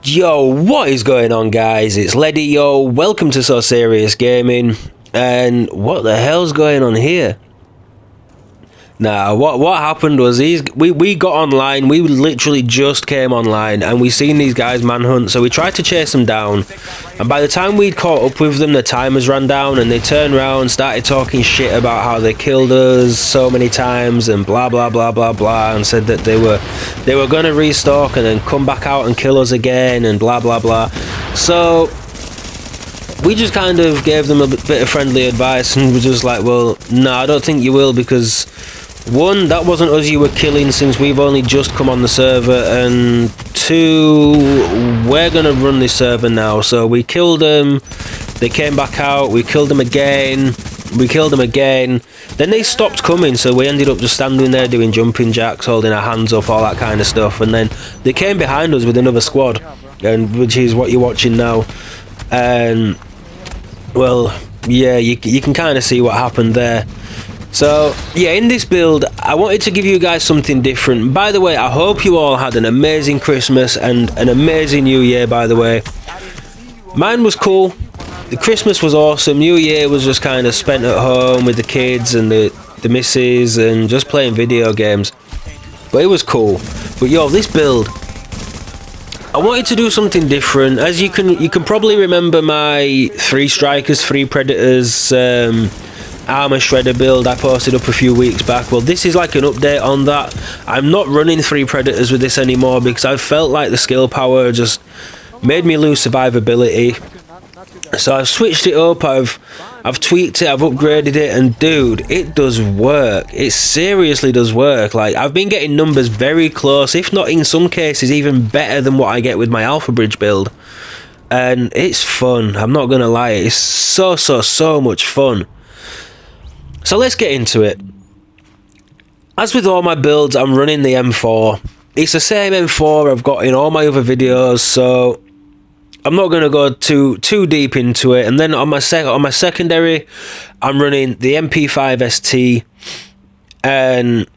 Yo, what is going on, guys? It's Leddy. Yo, welcome to So Serious Gaming. And what the hell's going on here? Nah, what happened was we got online. We literally just came online and we seen these guys manhunt, so we tried to chase them down, and by the time we'd caught up with them, the timers ran down and they turned around, started talking shit about how they killed us so many times and blah blah blah blah blah, and said that they were gonna restock and then come back out and kill us again and blah blah blah. So we just kind of gave them a bit of friendly advice and we're just like, well, no, I don't think you will, because one, that wasn't us you were killing, since we've only just come on the server, and two, we're gonna run this server now. So we killed them, they came back out, we killed them again, then they stopped coming, so we ended up just standing there doing jumping jacks, holding our hands up, all that kind of stuff, and then they came behind us with another squad, and which is what you're watching now. And well, yeah, you can kind of see what happened there. So yeah, in this build I wanted to give you guys something different. By the way, I hope you all had an amazing Christmas and an amazing New Year, by the way. Mine was cool. The Christmas was awesome. New Year was just kind of spent at home with the kids and the missus and just playing video games, but it was cool. But yo, this build, I wanted to do something different. As you can probably remember my 3 strikers, 3 predators armor shredder build I posted up a few weeks back. Well, this is like an update on that. I'm not running 3 predators with this anymore because I felt like the skill power just made me lose survivability. So I've switched it up, I've tweaked it, I've upgraded it, and dude, it does work. It seriously does work. Like, I've been getting numbers very close, if not in some cases even better than what I get with my Alpha Bridge build. And it's fun, I'm not gonna lie, it's so much fun. So let's get into it. As with all my builds, I'm running the M4. It's the same M4 I've got in all my other videos, so I'm not going to go too deep into it. And then on my secondary, I'm running the MP5 ST, and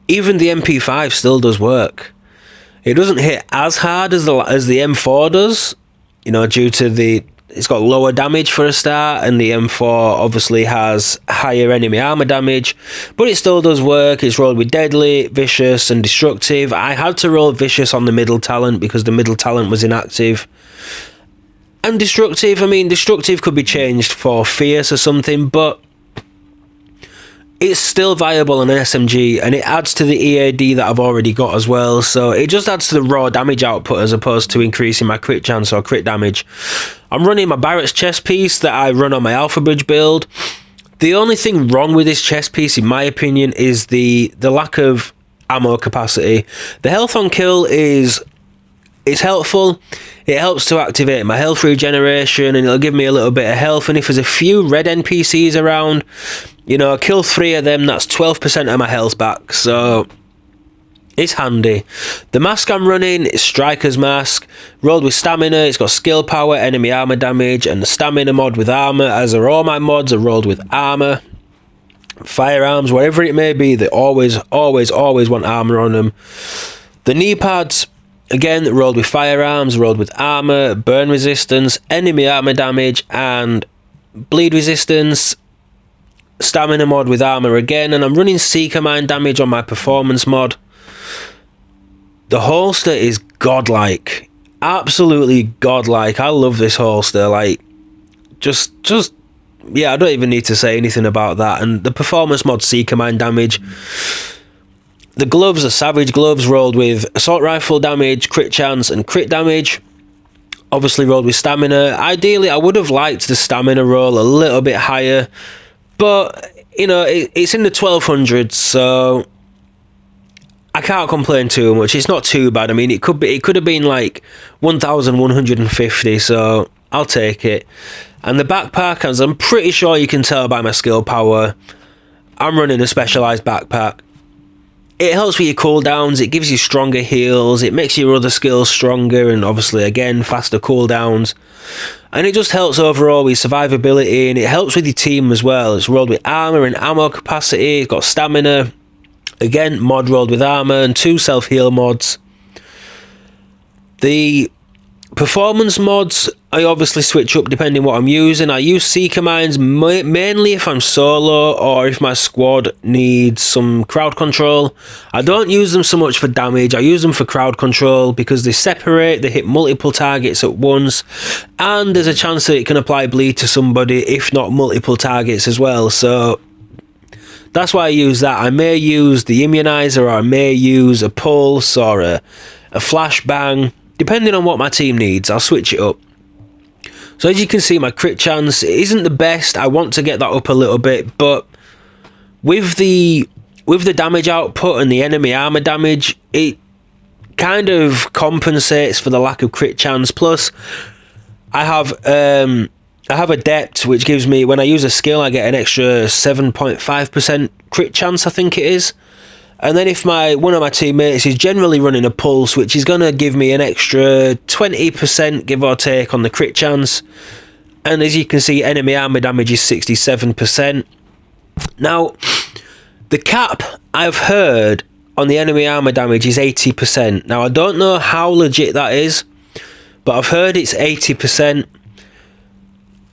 even the MP5 still does work. It doesn't hit as hard as the M4 does, you know, due to it's got lower damage for a start, and the M4 obviously has higher enemy armor damage, but it still does work. It's rolled with deadly, vicious, and destructive. I had to roll vicious on the middle talent because the middle talent was inactive. And destructive, I mean, destructive could be changed for fierce or something, but it's still viable on an SMG, and it adds to the EAD that I've already got as well, so it just adds to the raw damage output as opposed to increasing my crit chance or crit damage. I'm running my Barrett's chest piece that I run on my Alpha Bridge build. The only thing wrong with this chest piece, in my opinion, is the lack of ammo capacity. The health on kill is helpful. It helps to activate my health regeneration, and it'll give me a little bit of health, and if there's a few red NPCs around, you know, kill 3 of them, that's 12% of my health back, so it's handy. The mask I'm running is Striker's Mask, rolled with stamina. It's got skill power, enemy armor damage, and the stamina mod with armor, as are all my mods are rolled with armor. Firearms, whatever it may be, they always want armor on them. The knee pads, again, rolled with firearms, rolled with armor, burn resistance, enemy armor damage, and bleed resistance. Stamina mod with armor again, and I'm running Seeker Mine damage on my performance mod. The holster is godlike, absolutely godlike. I love this holster. Like, just yeah, I don't even need to say anything about that. And the performance mod Seeker Mine damage. The gloves are Savage gloves, rolled with assault rifle damage, crit chance, and crit damage. Obviously rolled with stamina. Ideally, I would have liked the stamina roll a little bit higher, but you know, it's in the 1200s, so I can't complain too much. It's not too bad. I mean, it could have been like 1150, so I'll take it. And the backpack, as I'm pretty sure you can tell by my skill power, I'm running a specialized backpack. It helps with your cooldowns, it gives you stronger heals, it makes your other skills stronger, and obviously again faster cooldowns. And it just helps overall with survivability, and it helps with your team as well. It's rolled with armor and ammo capacity, it's got stamina, again mod rolled with armor, and 2 self-heal mods. The performance mods, I obviously switch up depending what I'm using. I use Seeker Mines mainly if I'm solo or if my squad needs some crowd control. I don't use them so much for damage. I use them for crowd control because they separate, they hit multiple targets at once, and there's a chance that it can apply bleed to somebody, if not multiple targets as well. So that's why I use that. I may use the immunizer, or I may use a pulse or a flashbang. Depending on what my team needs, I'll switch it up. So as you can see, my crit chance isn't the best. I want to get that up a little bit, but with the damage output and the enemy armor damage, it kind of compensates for the lack of crit chance. Plus, I have adept, which gives me, when I use a skill, I get an extra 7.5% crit chance, I think it is. And then if one of my teammates is generally running a pulse, which is going to give me an extra 20%, give or take, on the crit chance. And as you can see, enemy armor damage is 67%. Now, the cap, I've heard, on the enemy armor damage is 80%. Now, I don't know how legit that is, but I've heard it's 80%.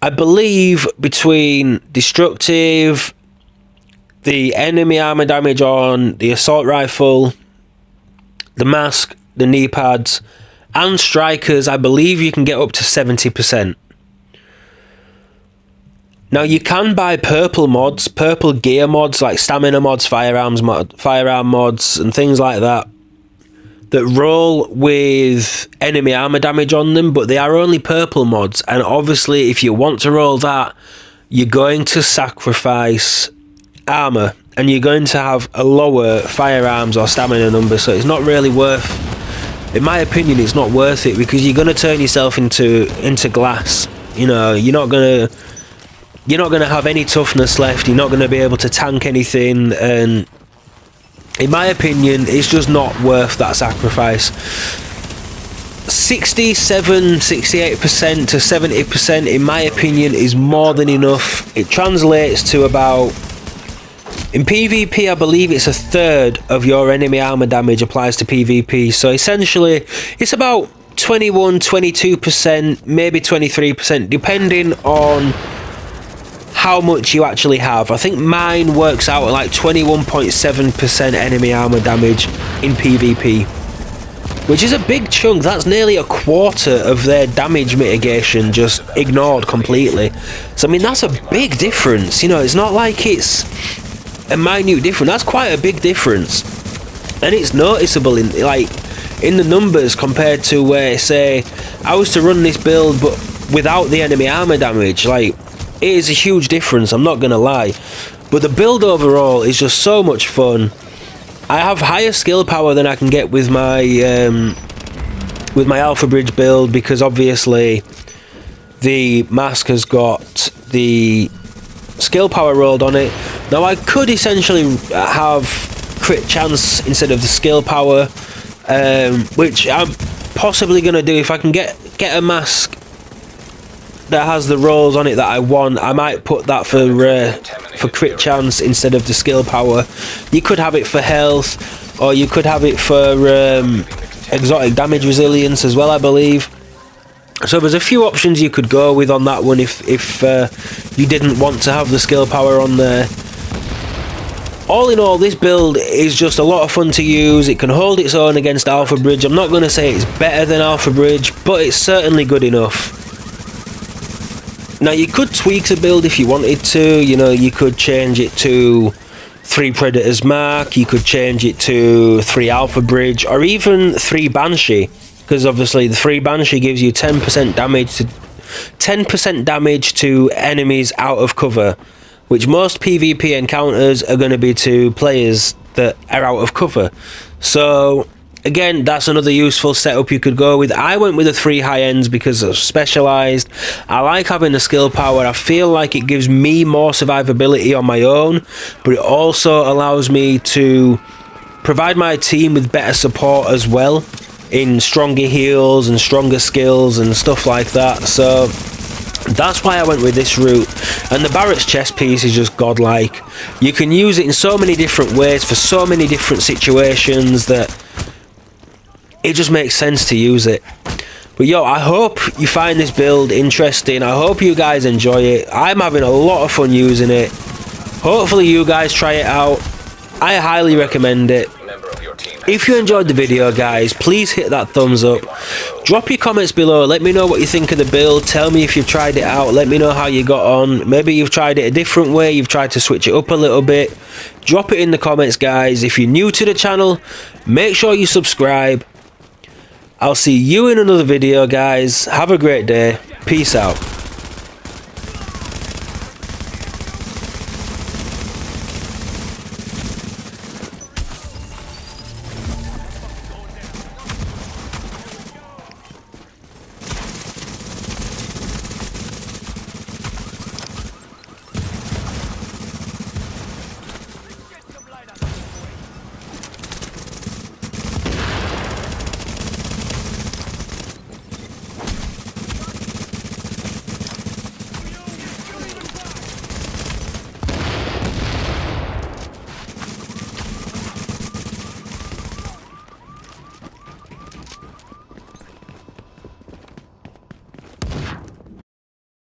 I believe between destructive, the enemy armor damage on the assault rifle, the mask, the knee pads, and strikers, I believe you can get up to 70%. Now, you can buy purple mods, purple gear mods, like stamina mods, firearm mods, and things like that roll with enemy armor damage on them, but they are only purple mods. And obviously, if you want to roll that, you're going to sacrifice armor, and you're going to have a lower firearms or stamina number, so it's not really worth, in my opinion, it's not worth it, because you're going to turn yourself into glass. You know, you're not going to have any toughness left, you're not going to be able to tank anything, and in my opinion, it's just not worth that sacrifice. 68% to 70%, in my opinion, is more than enough. It translates to about, in PvP, I believe it's a third of your enemy armor damage applies to PvP. So essentially, it's about 21, 22%, maybe 23%, depending on how much you actually have. I think mine works out at like 21.7% enemy armor damage in PvP, which is a big chunk. That's nearly a quarter of their damage mitigation just ignored completely. So I mean, that's a big difference. You know, it's not like it's a minute difference. That's quite a big difference, and it's noticeable in the numbers compared to where, say, I was to run this build but without the enemy armor damage. Like, it is a huge difference, I'm not gonna lie, but the build overall is just so much fun. I have higher skill power than I can get with my Alpha Bridge build, because obviously the mask has got the skill power rolled on it. Now, I could essentially have crit chance instead of the skill power, which I'm possibly going to do. If I can get a mask that has the rolls on it that I want, I might put that for crit chance instead of the skill power. You could have it for health, or you could have it for exotic damage resilience as well, I believe. So there's a few options you could go with on that one if you didn't want to have the skill power on there. All in all, this build is just a lot of fun to use. It can hold its own against Alpha Bridge. I'm not going to say it's better than Alpha Bridge, but it's certainly good enough. Now, you could tweak the build if you wanted to. You know, you could change it to 3 Predators Mark, you could change it to 3 Alpha Bridge, or even 3 Banshee, because obviously the 3 Banshee gives you 10% damage to enemies out of cover, which most PvP encounters are going to be to players that are out of cover. So again, that's another useful setup you could go with. I went with the 3 high ends because of specialised. I like having the skill power. I feel like it gives me more survivability on my own, but it also allows me to provide my team with better support as well, in stronger heals and stronger skills and stuff like that. So that's why I went with this route. And the Barrett's chest piece is just godlike. You can use it in so many different ways for so many different situations that it just makes sense to use it. But yo, I hope you find this build interesting. I hope you guys enjoy it. I'm having a lot of fun using it. Hopefully you guys try it out. I highly recommend it. If you enjoyed the video, guys, please hit that thumbs up. Drop your comments below. Let me know what you think of the build. Tell me if you've tried it out. Let me know how you got on. Maybe you've tried it a different way. You've tried to switch it up a little bit. Drop it in the comments, guys. If you're new to the channel, make sure you subscribe. I'll see you in another video, guys. Have a great day. Peace out.